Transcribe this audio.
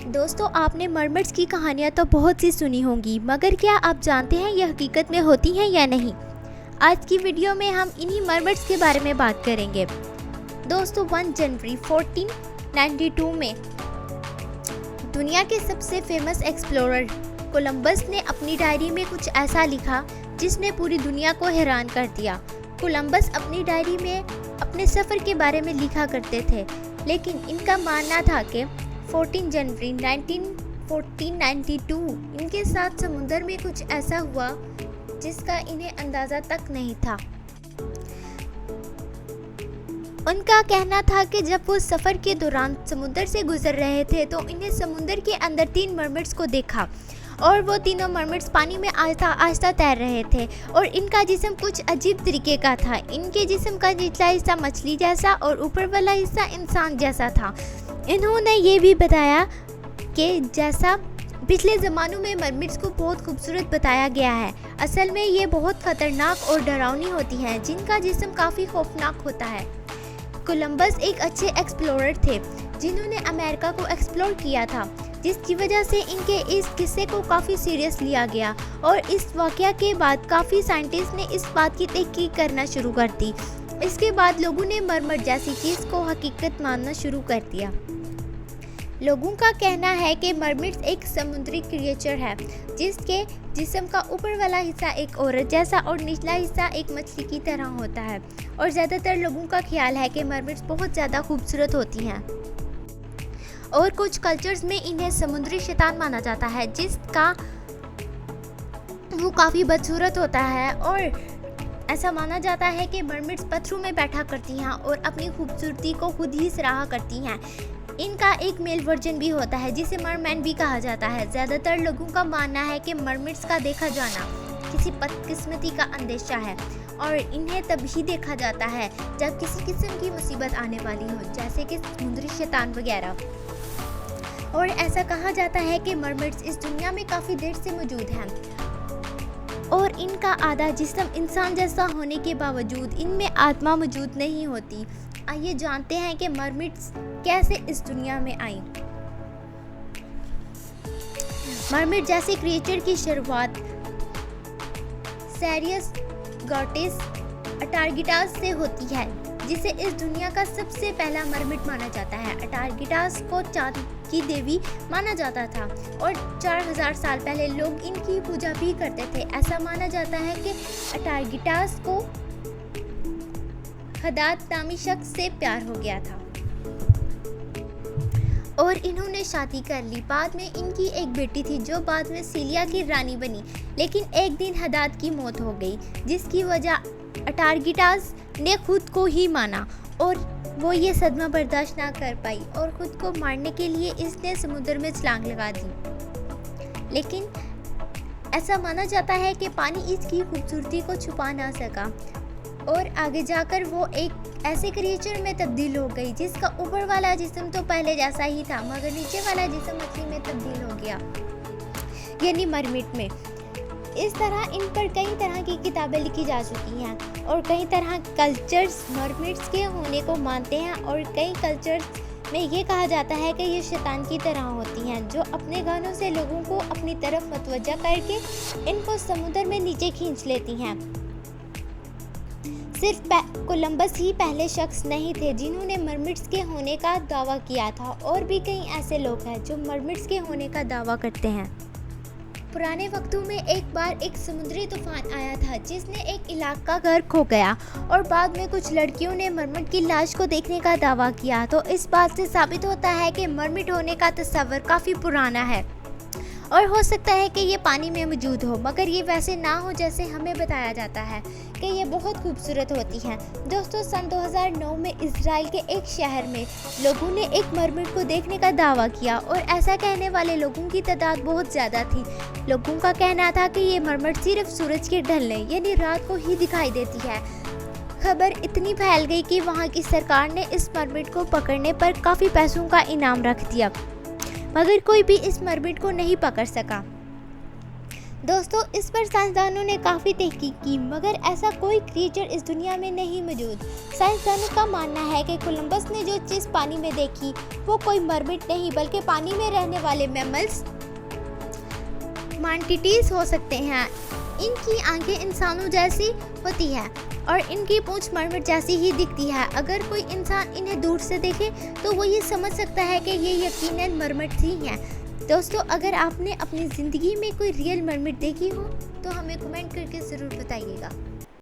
दोस्तों, आपने मरमर्स की कहानियाँ तो बहुत सी सुनी होंगी, मगर क्या आप जानते हैं यह हकीकत में होती हैं या नहीं। आज की वीडियो में हम इन्हीं मरमर्स के बारे में बात करेंगे। दोस्तों, 1 जनवरी 1492 में दुनिया के सबसे फेमस एक्सप्लोरर कोलंबस ने अपनी डायरी में कुछ ऐसा लिखा जिसने पूरी दुनिया को हैरान कर दिया। कोलंबस अपनी डायरी में अपने सफ़र के बारे में लिखा करते थे, लेकिन इनका मानना था कि 14 जनवरी 1492 इनके साथ समुद्र में कुछ ऐसा हुआ जिसका इन्हें अंदाज़ा तक नहीं था। उनका कहना था कि जब वो सफ़र के दौरान समुद्र से गुजर रहे थे तो इन्हें समुद्र के अंदर 3 मरमर्स को देखा और वो तीनों मरमर्स पानी में आहिस्ता आहिस्ता तैर रहे थे और इनका जिस्म कुछ अजीब तरीके का था। इनके जिस्म का निचला हिस्सा मछली जैसा और ऊपर वाला हिस्सा इंसान जैसा था। इन्होंने ये भी बताया कि जैसा पिछले ज़मानों में मरमर्स को बहुत खूबसूरत बताया गया है, असल में ये बहुत ख़तरनाक और डरावनी होती हैं, जिनका जिस्म काफ़ी खौफनाक होता है। कोलंबस एक अच्छे एक्सप्लोरर थे जिन्होंने अमेरिका को एक्सप्लोर किया था, जिसकी वजह से इनके इस किस्से को काफ़ी सीरियस लिया गया और इस वाक़या के बाद काफ़ी साइंटिस्ट ने इस बात की तहकीक करना शुरू कर दी। इसके बाद लोगों ने मरमर जैसी चीज़ को हकीकत मानना शुरू कर दिया। लोगों का कहना है कि मरमर्स एक समुद्री क्रिएचर है जिसके जिस्म का ऊपर वाला हिस्सा एक औरत जैसा और निचला हिस्सा एक मछली की तरह होता है, और ज़्यादातर लोगों का ख्याल है कि मरमर्स बहुत ज़्यादा खूबसूरत होती हैं और कुछ कल्चर्स में इन्हें समुद्री शैतान माना जाता है, जिसका वो काफ़ी बदसूरत होता है। और ऐसा माना जाता है कि मरमर्स पत्थरों में बैठा करती हैं और अपनी खूबसूरती को खुद ही सराहा करती हैं। इनका एक मेल वर्जन भी होता है जिसे मरमैन भी कहा जाता है। ज़्यादातर लोगों का मानना है कि मरमर्स का देखा जाना किसी बदकिस्मती का अंदेशा है और इन्हें तभी देखा जाता है जब किसी किस्म की मुसीबत आने वाली हो, जैसे कि समुद्री शैतान वगैरह। और ऐसा कहा जाता है कि मरमर्स इस दुनिया में काफ़ी देर से मौजूद हैं और इनका आधा जिस्म इंसान जैसा होने के बावजूद इनमें आत्मा मौजूद नहीं होती। आइए जानते हैं कि मरमर्स कैसे इस दुनिया में आई। मरमर जैसे क्रिएचर की शुरुआत सेरियस गॉटेस अटारगिटास से होती है, जिसे इस दुनिया का सबसे पहला मरमर माना जाता है। अटारगिटास को चांद की देवी माना जाता था और 4000 साल पहले लोग इनकी पूजा भी करते थे। ऐसा माना जाता है कि अटारगिटास को हदाद नामी शख्स से प्यार हो गया था और इन्होंने शादी कर ली। बाद में इनकी एक बेटी थी जो बाद में सीलिया की रानी बनी, लेकिन एक दिन हदाद की मौत हो गई, जिसकी वजह अटारगिटास ने खुद को ही माना और वो ये सदमा बर्दाश्त ना कर पाई और ख़ुद को मारने के लिए इसने समुद्र में छलांग लगा दी। लेकिन ऐसा माना जाता है कि पानी इसकी खूबसूरती को छुपा ना सका और आगे जाकर वो एक ऐसे क्रिएचर में तब्दील हो गई जिसका ऊपर वाला जिस्म तो पहले जैसा ही था, मगर नीचे वाला जिस्म मछली में तब्दील हो गया, यानी मरमिट में। इस तरह इन पर कई तरह की किताबें लिखी जा चुकी हैं और कई तरह कल्चर्स मरमिट्स के होने को मानते हैं और कई कल्चर्स में ये कहा जाता है कि ये शैतान की तरह होती हैं जो अपने गानों से लोगों को अपनी तरफ मतवज्जा करके इनको समुद्र में नीचे खींच लेती हैं। सिर्फ कोलंबस ही पहले शख्स नहीं थे जिन्होंने मरमर्स के होने का दावा किया था, और भी कई ऐसे लोग हैं जो मरमर्स के होने का दावा करते हैं। पुराने वक्तों में एक बार एक समुद्री तूफान आया था जिसने एक इलाका गर्क हो गया और बाद में कुछ लड़कियों ने मरमर की लाश को देखने का दावा किया। तो इस बात से साबित होता है कि मरमर होने का तस्वर काफ़ी पुराना है और हो सकता है कि ये पानी में मौजूद हो, मगर ये वैसे ना हो जैसे हमें बताया जाता है कि ये बहुत खूबसूरत होती हैं। दोस्तों, सन 2009 में इजराइल के एक शहर में लोगों ने एक मरमर को देखने का दावा किया और ऐसा कहने वाले लोगों की तादाद बहुत ज़्यादा थी। लोगों का कहना था कि ये मरमर सिर्फ सूरज के ढलने यानी रात को ही दिखाई देती है। खबर इतनी फैल गई कि वहाँ की सरकार ने इस मरमर को पकड़ने पर काफ़ी पैसों का इनाम रख दिया, मगर कोई भी इस मरमर को नहीं पकड़ सका। दोस्तों, इस पर साइंसदानों ने काफ़ी तहकीक की, मगर ऐसा कोई क्रिएचर इस दुनिया में नहीं मौजूद। साइंसदानों का मानना है कि कोलंबस ने जो चीज़ पानी में देखी वो कोई मरमिड नहीं बल्कि पानी में रहने वाले मैमल्स मांटिटीज हो सकते हैं। इनकी आंखें इंसानों जैसी होती है और इनकी पूंछ मरमिड जैसी ही दिखती है। अगर कोई इंसान इन्हें दूर से देखे तो वो ये समझ सकता है कि ये यकीनन मरमिड ही हैं। दोस्तों, अगर आपने अपनी ज़िंदगी में कोई रियल मरमिड देखी हो तो हमें कमेंट करके ज़रूर बताइएगा।